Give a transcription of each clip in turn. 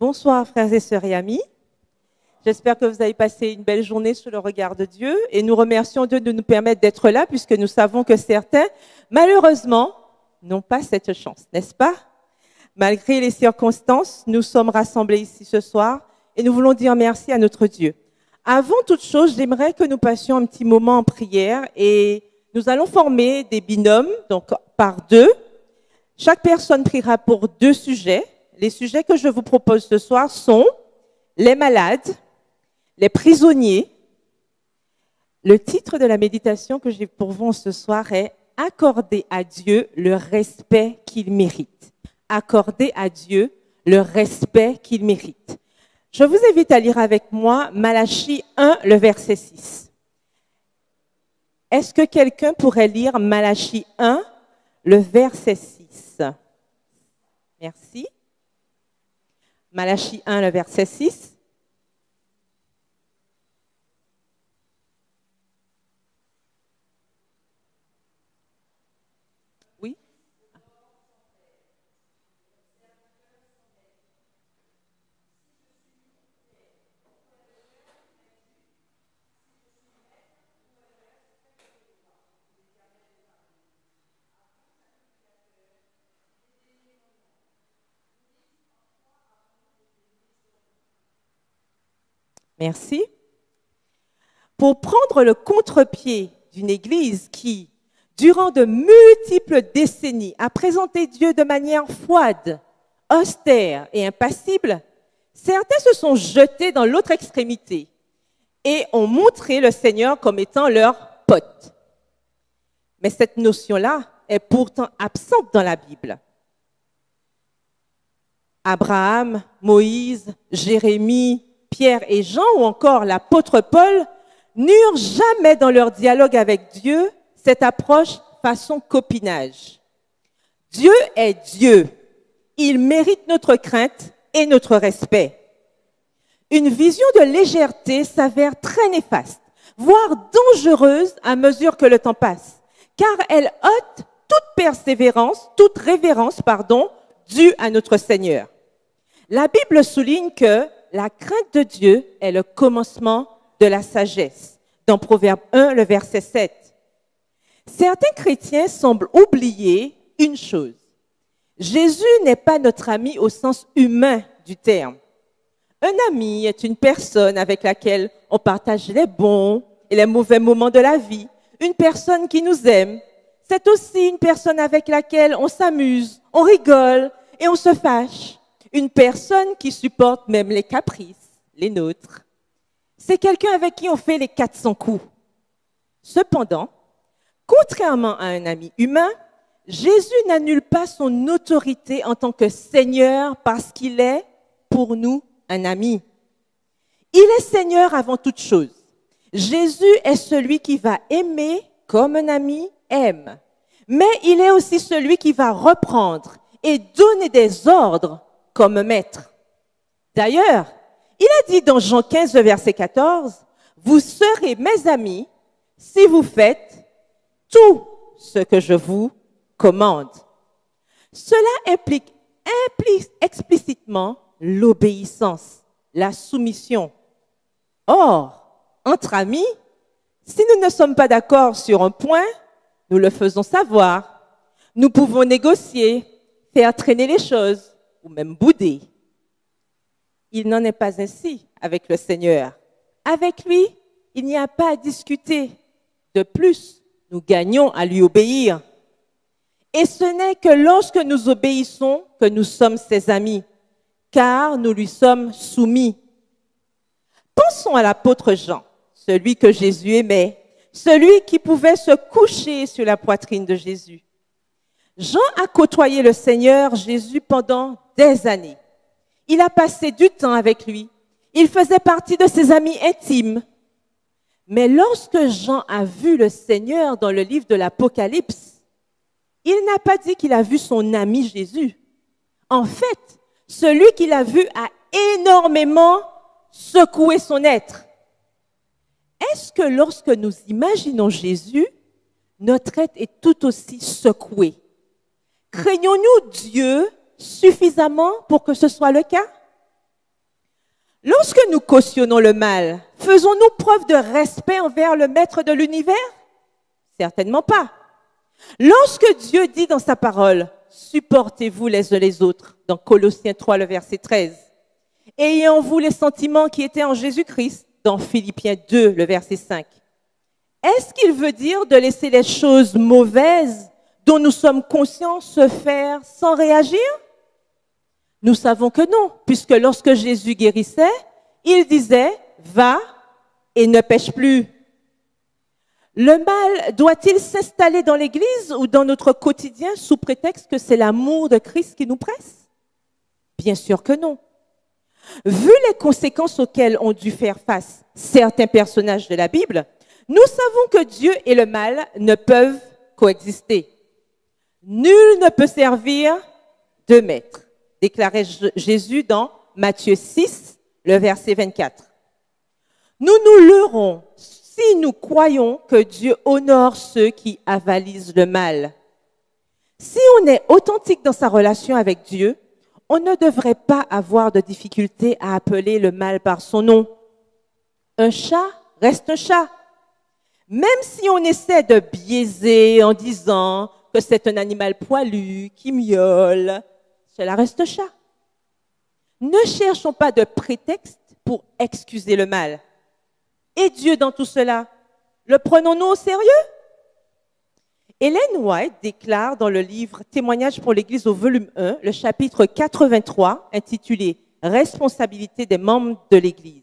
Bonsoir frères et sœurs et amis. J'espère que vous avez passé une belle journée sous le regard de Dieu et nous remercions Dieu de nous permettre d'être là puisque nous savons que certains, malheureusement, n'ont pas cette chance, n'est-ce pas? Malgré les circonstances, nous sommes rassemblés ici ce soir et nous voulons dire merci à notre Dieu. Avant toute chose, j'aimerais que nous passions un petit moment en prière et nous allons former des binômes, donc par deux. Chaque personne priera pour deux sujets. Les sujets que je vous propose ce soir sont les malades, les prisonniers. Le titre de la méditation que j'ai pour vous ce soir est « Accorder à Dieu le respect qu'il mérite ». Accorder à Dieu le respect qu'il mérite. Je vous invite à lire avec moi Malachie 1, le verset 6. Est-ce que quelqu'un pourrait lire Malachie 1, le verset 6? Merci. Malachie 1, le verset 6. Oui. Merci. Pour prendre le contre-pied d'une Église qui, durant de multiples décennies, a présenté Dieu de manière froide, austère et impassible, certains se sont jetés dans l'autre extrémité et ont montré le Seigneur comme étant leur pote. Mais cette notion-là est pourtant absente dans la Bible. Abraham, Moïse, Jérémie, Pierre et Jean ou encore l'apôtre Paul n'eurent jamais dans leur dialogue avec Dieu cette approche façon copinage. Dieu est Dieu. Il mérite notre crainte et notre respect. Une vision de légèreté s'avère très néfaste, voire dangereuse à mesure que le temps passe, car elle ôte toute révérence, due à notre Seigneur. La Bible souligne que la crainte de Dieu est le commencement de la sagesse. Dans Proverbe 1, le verset 7. Certains chrétiens semblent oublier une chose. Jésus n'est pas notre ami au sens humain du terme. Un ami est une personne avec laquelle on partage les bons et les mauvais moments de la vie. Une personne qui nous aime. C'est aussi une personne avec laquelle on s'amuse, on rigole et on se fâche. Une personne qui supporte même les caprices, les nôtres. C'est quelqu'un avec qui on fait les 400 coups. Cependant, contrairement à un ami humain, Jésus n'annule pas son autorité en tant que Seigneur parce qu'il est, pour nous, un ami. Il est Seigneur avant toute chose. Jésus est celui qui va aimer comme un ami aime. Mais il est aussi celui qui va reprendre et donner des ordres comme un maître. D'ailleurs, il a dit dans Jean 15, verset 14, « Vous serez mes amis si vous faites tout ce que je vous commande. » Cela implique explicitement l'obéissance, la soumission. Or, entre amis, si nous ne sommes pas d'accord sur un point, nous le faisons savoir. Nous pouvons négocier, faire traîner les choses, ou même bouder. Il n'en est pas ainsi avec le Seigneur. Avec lui, il n'y a pas à discuter. De plus, nous gagnons à lui obéir. Et ce n'est que lorsque nous obéissons que nous sommes ses amis, car nous lui sommes soumis. Pensons à l'apôtre Jean, celui que Jésus aimait, celui qui pouvait se coucher sur la poitrine de Jésus. Jean a côtoyé le Seigneur Jésus pendant des années. Il a passé du temps avec lui. Il faisait partie de ses amis intimes. Mais lorsque Jean a vu le Seigneur dans le livre de l'Apocalypse, il n'a pas dit qu'il a vu son ami Jésus. En fait, celui qu'il a vu a énormément secoué son être. Est-ce que lorsque nous imaginons Jésus, notre être est tout aussi secoué? Craignons-nous Dieu suffisamment pour que ce soit le cas? Lorsque nous cautionnons le mal, faisons-nous preuve de respect envers le maître de l'univers? Certainement pas. Lorsque Dieu dit dans sa parole, supportez-vous les uns les autres, dans Colossiens 3, le verset 13, ayez en vous les sentiments qui étaient en Jésus-Christ, dans Philippiens 2, le verset 5. Est-ce qu'il veut dire de laisser les choses mauvaises dont nous sommes conscients se faire sans réagir? Nous savons que non, puisque lorsque Jésus guérissait, il disait « va et ne pêche plus ». Le mal doit-il s'installer dans l'Église ou dans notre quotidien sous prétexte que c'est l'amour de Christ qui nous presse? Bien sûr que non. Vu les conséquences auxquelles ont dû faire face certains personnages de la Bible, nous savons que Dieu et le mal ne peuvent coexister. Nul ne peut servir deux maîtres, déclarait Jésus dans Matthieu 6, le verset 24. Nous nous leurrons si nous croyons que Dieu honore ceux qui avalisent le mal. Si on est authentique dans sa relation avec Dieu, on ne devrait pas avoir de difficulté à appeler le mal par son nom. Un chat reste un chat. Même si on essaie de biaiser en disant que c'est un animal poilu, qui miaule, cela reste un chat. Ne cherchons pas de prétexte pour excuser le mal. Et Dieu dans tout cela, le prenons-nous au sérieux? Ellen White déclare dans le livre Témoignages pour l'Église au volume 1, le chapitre 83, intitulé « Responsabilité des membres de l'Église ».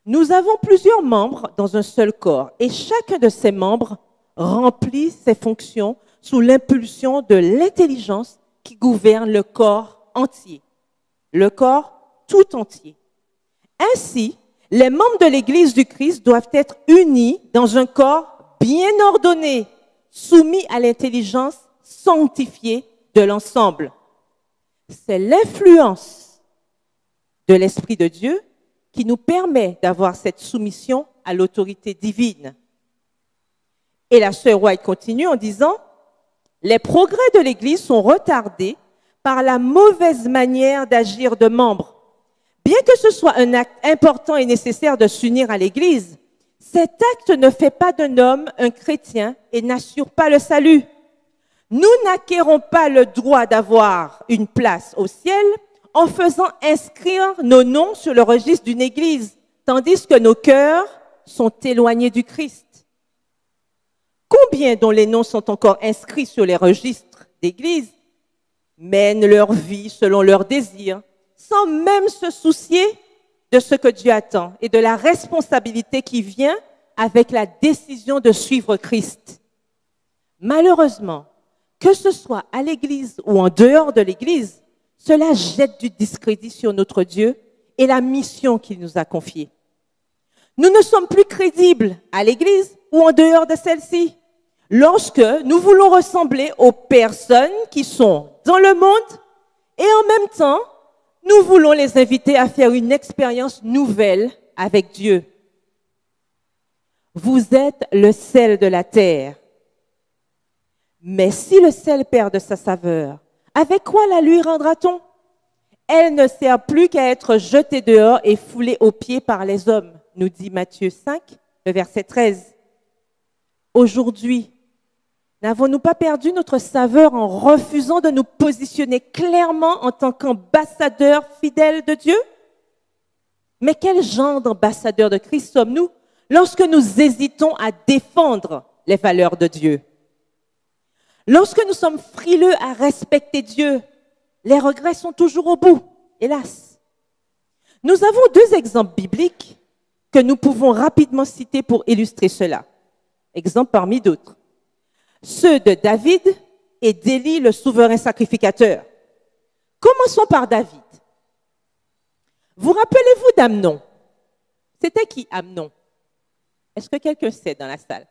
Nous avons plusieurs membres dans un seul corps et chacun de ces membres remplit ses fonctions sous l'impulsion de l'intelligence qui gouverne le corps entier, le corps tout entier. Ainsi, les membres de l'Église du Christ doivent être unis dans un corps bien ordonné, soumis à l'intelligence sanctifiée de l'ensemble. C'est l'influence de l'Esprit de Dieu qui nous permet d'avoir cette soumission à l'autorité divine. Et la sœur White continue en disant « Les progrès de l'Église sont retardés par la mauvaise manière d'agir de membres. Bien que ce soit un acte important et nécessaire de s'unir à l'Église, cet acte ne fait pas d'un homme un chrétien et n'assure pas le salut. Nous n'acquérons pas le droit d'avoir une place au ciel en faisant inscrire nos noms sur le registre d'une église, tandis que nos cœurs sont éloignés du Christ. Combien dont les noms sont encore inscrits sur les registres d'église mènent leur vie selon leurs désirs, sans même se soucier de ce que Dieu attend et de la responsabilité qui vient avec la décision de suivre Christ. Malheureusement, que ce soit à l'église ou en dehors de l'église, cela jette du discrédit sur notre Dieu et la mission qu'il nous a confiée. Nous ne sommes plus crédibles à l'église ou en dehors de celle-ci lorsque nous voulons ressembler aux personnes qui sont dans le monde et en même temps, nous voulons les inviter à faire une expérience nouvelle avec Dieu. Vous êtes le sel de la terre. Mais si le sel perd de sa saveur, avec quoi la lui rendra-t-on? Elle ne sert plus qu'à être jetée dehors et foulée aux pieds par les hommes, nous dit Matthieu 5, le verset 13. Aujourd'hui, n'avons-nous pas perdu notre saveur en refusant de nous positionner clairement en tant qu'ambassadeurs fidèles de Dieu? Mais quel genre d'ambassadeurs de Christ sommes-nous lorsque nous hésitons à défendre les valeurs de Dieu? Lorsque nous sommes frileux à respecter Dieu, les regrets sont toujours au bout, hélas. Nous avons deux exemples bibliques que nous pouvons rapidement citer pour illustrer cela. Exemples parmi d'autres. Ceux de David et d'Élie, le souverain sacrificateur. Commençons par David. Vous rappelez-vous d'Amnon? C'était qui Amnon? Est-ce que quelqu'un sait dans la salle?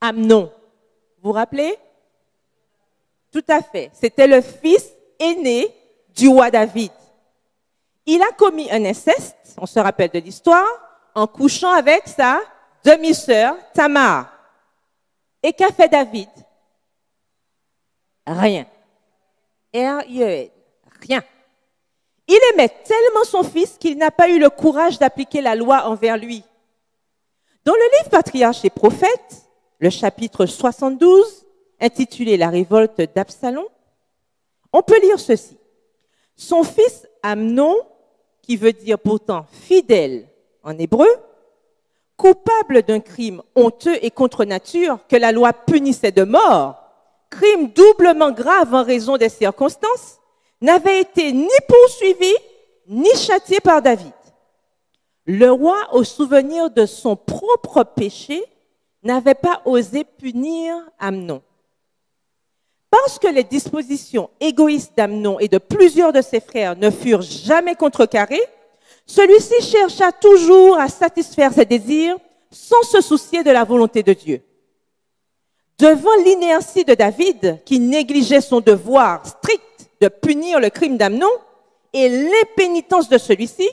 Amnon, vous vous rappelez? Tout à fait. C'était le fils aîné du roi David. Il a commis un inceste, on se rappelle de l'histoire, en couchant avec sa demi-sœur Tamar. Et qu'a fait David? Rien. R-I-E-N. Rien. Il est aimait tellement son fils qu'il n'a pas eu le courage d'appliquer la loi envers lui. Dans le livre Patriarches et Prophètes, le chapitre 72, intitulé La révolte d'Absalom, on peut lire ceci. Son fils Amnon, qui veut dire pourtant fidèle en hébreu, coupable d'un crime honteux et contre nature que la loi punissait de mort, crime doublement grave en raison des circonstances, n'avait été ni poursuivi ni châtié par David. Le roi, au souvenir de son propre péché, n'avait pas osé punir Amnon. Parce que les dispositions égoïstes d'Amnon et de plusieurs de ses frères ne furent jamais contrecarrées, celui-ci chercha toujours à satisfaire ses désirs sans se soucier de la volonté de Dieu. Devant l'inertie de David, qui négligeait son devoir strict de punir le crime d'Amnon et l'impénitence de celui-ci,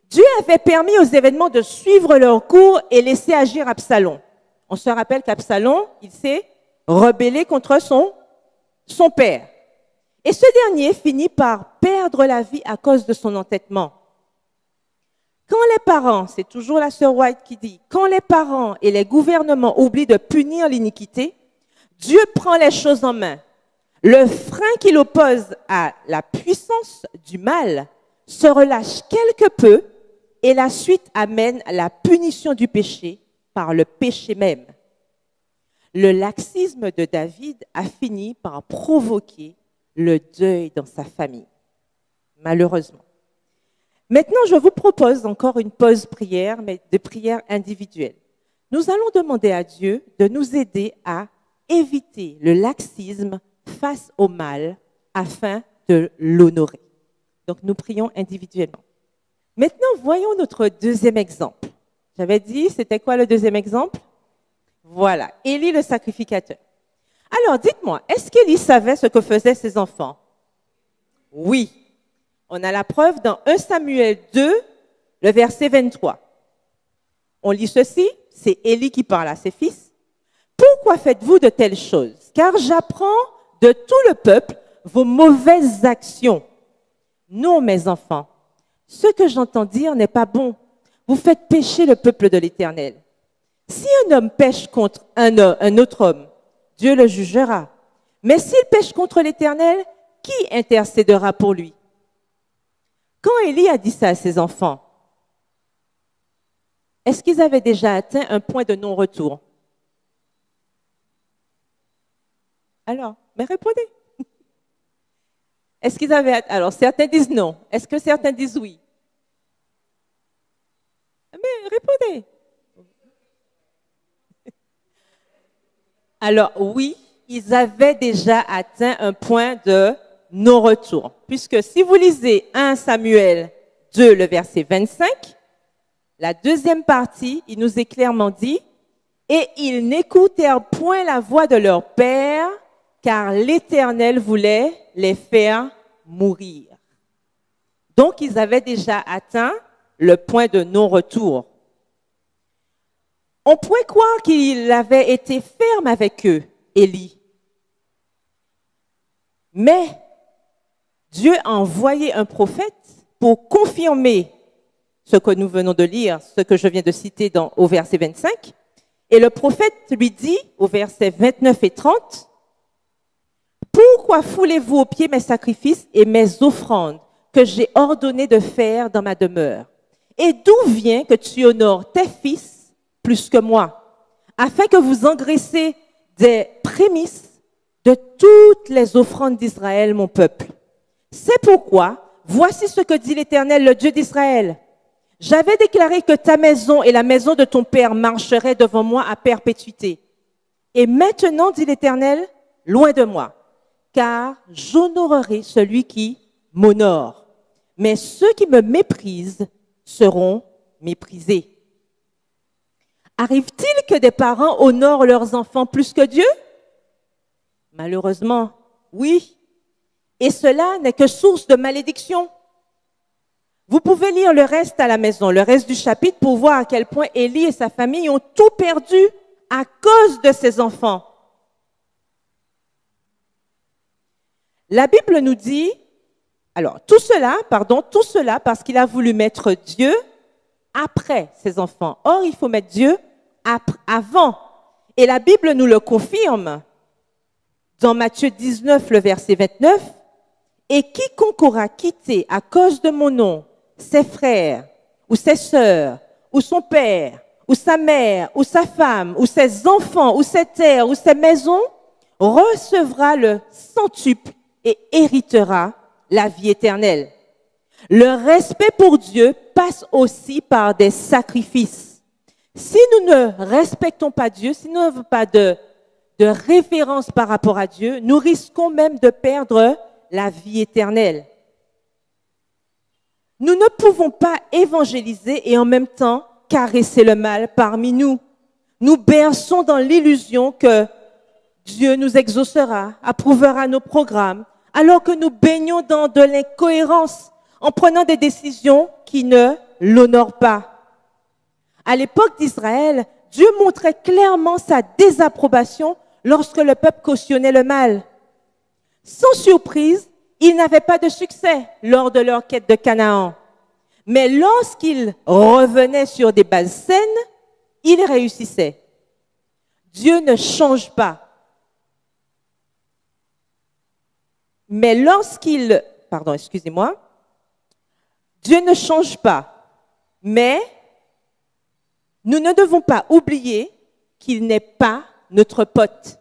Dieu avait permis aux événements de suivre leur cours et laisser agir Absalom. On se rappelle qu'Absalom, il s'est rebellé contre son père. Et ce dernier finit par perdre la vie à cause de son entêtement. Quand les parents, c'est toujours la sœur White qui dit, quand les parents et les gouvernements oublient de punir l'iniquité, Dieu prend les choses en main. Le frein qui l'oppose à la puissance du mal se relâche quelque peu et la suite amène la punition du péché par le péché même. Le laxisme de David a fini par provoquer le deuil dans sa famille, malheureusement. Maintenant, je vous propose encore une pause prière, mais de prière individuelle. Nous allons demander à Dieu de nous aider à éviter le laxisme face au mal afin de l'honorer. Donc, nous prions individuellement. Maintenant, voyons notre deuxième exemple. J'avais dit, c'était quoi le deuxième exemple? Voilà, Élie le sacrificateur. Alors, dites-moi, est-ce qu'Élie savait ce que faisaient ses enfants? Oui. On a la preuve dans 1 Samuel 2, le verset 23. On lit ceci, c'est Élie qui parle à ses fils. « Pourquoi faites-vous de telles choses? Car j'apprends de tout le peuple vos mauvaises actions. Non, mes enfants, ce que j'entends dire n'est pas bon. Vous faites pécher le peuple de l'Éternel. Si un homme pêche contre un autre homme, Dieu le jugera. Mais s'il pêche contre l'Éternel, qui intercédera pour lui? » Quand Élie a dit ça à ses enfants, est-ce qu'ils avaient déjà atteint un point de non-retour? Alors, mais répondez. Est-ce qu'ils avaient... Alors, certains disent non. Est-ce que certains disent oui? Mais répondez. Alors, oui, ils avaient déjà atteint un point de non-retour. Puisque si vous lisez 1 Samuel 2, le verset 25, la deuxième partie, il nous est clairement dit, « Et ils n'écoutèrent point la voix de leur père, car l'Éternel voulait les faire mourir. » Donc, ils avaient déjà atteint le point de non-retour. On pourrait croire qu'il avait été ferme avec eux, Élie. Mais Dieu a envoyé un prophète pour confirmer ce que nous venons de lire, ce que je viens de citer au verset 25. Et le prophète lui dit, au verset 29 et 30, « Pourquoi foulez-vous aux pieds mes sacrifices et mes offrandes que j'ai ordonné de faire dans ma demeure? Et d'où vient que tu honores tes fils plus que moi, afin que vous engraissez des prémices de toutes les offrandes d'Israël, mon peuple? C'est pourquoi, voici ce que dit l'Éternel, le Dieu d'Israël. J'avais déclaré que ta maison et la maison de ton père marcheraient devant moi à perpétuité. Et maintenant, dit l'Éternel, loin de moi, car j'honorerai celui qui m'honore. Mais ceux qui me méprisent seront méprisés. » Arrive-t-il que des parents honorent leurs enfants plus que Dieu? Malheureusement, oui. Et cela n'est que source de malédiction. Vous pouvez lire le reste à la maison, le reste du chapitre, pour voir à quel point Élie et sa famille ont tout perdu à cause de ses enfants. La Bible nous dit Alors, tout cela parce qu'il a voulu mettre Dieu après ses enfants. Or, il faut mettre Dieu avant. Et la Bible nous le confirme dans Matthieu 19, le verset 29. Et quiconque aura quitté à cause de mon nom ses frères ou ses sœurs ou son père ou sa mère ou sa femme ou ses enfants ou ses terres ou ses maisons recevra le centuple et héritera la vie éternelle. Le respect pour Dieu passe aussi par des sacrifices. Si nous ne respectons pas Dieu, si nous n'avons pas de révérence par rapport à Dieu, nous risquons même de perdre la vie éternelle. Nous ne pouvons pas évangéliser et en même temps caresser le mal parmi nous. Nous berçons dans l'illusion que Dieu nous exaucera, approuvera nos programmes, alors que nous baignons dans de l'incohérence en prenant des décisions qui ne l'honorent pas. À l'époque d'Israël, Dieu montrait clairement sa désapprobation lorsque le peuple cautionnait le mal. Sans surprise, ils n'avaient pas de succès lors de leur quête de Canaan. Mais lorsqu'ils revenaient sur des bases saines, ils réussissaient. Dieu ne change pas. Mais Dieu ne change pas. Mais nous ne devons pas oublier qu'il n'est pas notre pote.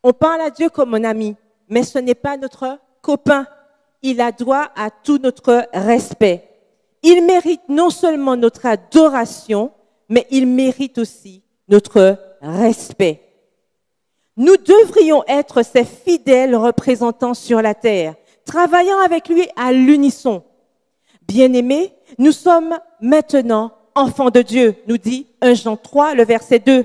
On parle à Dieu comme un ami, mais ce n'est pas notre copain. Il a droit à tout notre respect. Il mérite non seulement notre adoration, mais il mérite aussi notre respect. Nous devrions être ses fidèles représentants sur la terre, travaillant avec lui à l'unisson. Bien-aimés, nous sommes maintenant enfants de Dieu, nous dit 1 Jean 3, le verset 2.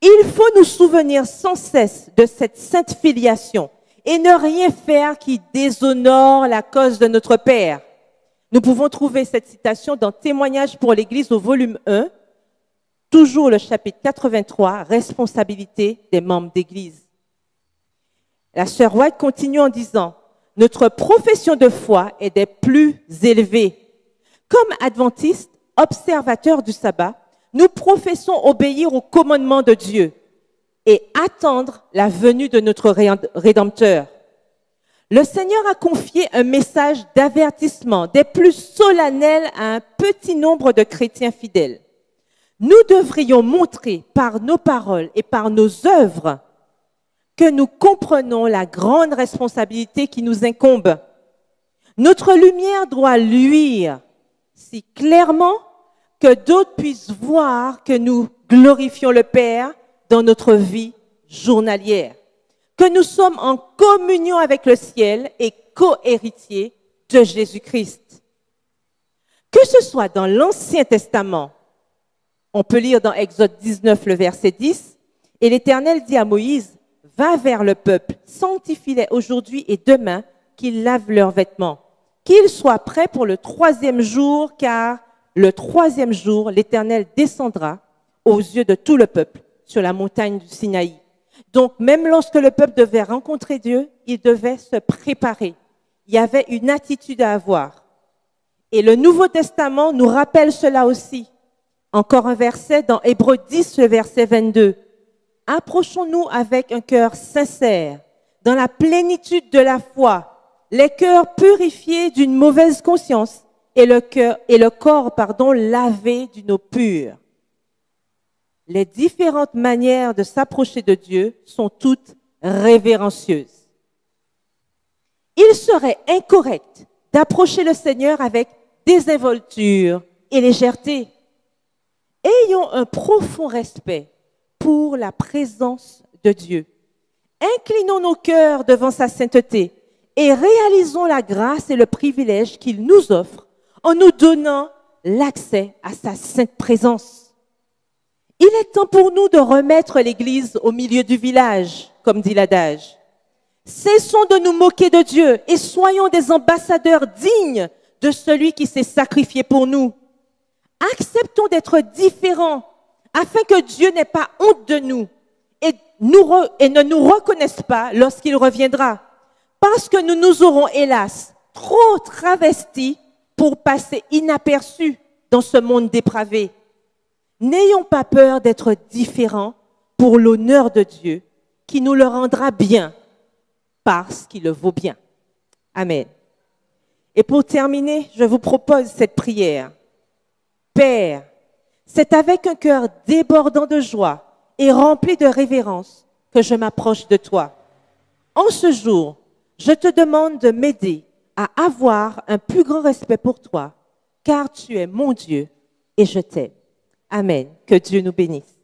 Il faut nous souvenir sans cesse de cette sainte filiation et ne rien faire qui déshonore la cause de notre Père. Nous pouvons trouver cette citation dans Témoignages pour l'Église au volume 1, toujours le chapitre 83, responsabilité des membres d'Église. La sœur White continue en disant, notre profession de foi est des plus élevées. Comme adventistes, observateurs du sabbat, nous professons obéir aux commandements de Dieu et attendre la venue de notre Rédempteur. Le Seigneur a confié un message d'avertissement des plus solennels à un petit nombre de chrétiens fidèles. Nous devrions montrer par nos paroles et par nos œuvres que nous comprenons la grande responsabilité qui nous incombe. Notre lumière doit luire si clairement que d'autres puissent voir que nous glorifions le Père dans notre vie journalière, que nous sommes en communion avec le ciel et co-héritiers de Jésus-Christ. Que ce soit dans l'Ancien Testament, on peut lire dans Exode 19, le verset 10, et l'Éternel dit à Moïse, « Va vers le peuple, sanctifie-les aujourd'hui et demain, qu'ils lavent leurs vêtements, qu'ils soient prêts pour le 3e jour, car le 3e jour, l'Éternel descendra aux yeux de tout le peuple sur la montagne du Sinaï. » Donc, même lorsque le peuple devait rencontrer Dieu, il devait se préparer. Il y avait une attitude à avoir. Et le Nouveau Testament nous rappelle cela aussi. Encore un verset dans Hébreux 10, le verset 22. Approchons-nous avec un cœur sincère, dans la plénitude de la foi, les cœurs purifiés d'une mauvaise conscience et le corps, lavé d'une eau pure. Les différentes manières de s'approcher de Dieu sont toutes révérencieuses. Il serait incorrect d'approcher le Seigneur avec désinvolture et légèreté. Ayons un profond respect pour la présence de Dieu. Inclinons nos cœurs devant sa sainteté et réalisons la grâce et le privilège qu'il nous offre en nous donnant l'accès à sa sainte présence. Il est temps pour nous de remettre l'Église au milieu du village, comme dit l'adage. Cessons de nous moquer de Dieu et soyons des ambassadeurs dignes de celui qui s'est sacrifié pour nous. Acceptons d'être différents afin que Dieu n'ait pas honte de nous et ne nous reconnaisse pas lorsqu'il reviendra. Parce que nous nous aurons, hélas, trop travestis pour passer inaperçus dans ce monde dépravé. N'ayons pas peur d'être différents pour l'honneur de Dieu, qui nous le rendra bien, parce qu'il le vaut bien. Amen. Et pour terminer, je vous propose cette prière. Père, c'est avec un cœur débordant de joie et rempli de révérence que je m'approche de toi. En ce jour, je te demande de m'aider à avoir un plus grand respect pour toi, car tu es mon Dieu et je t'aime. Amen. Que Dieu nous bénisse.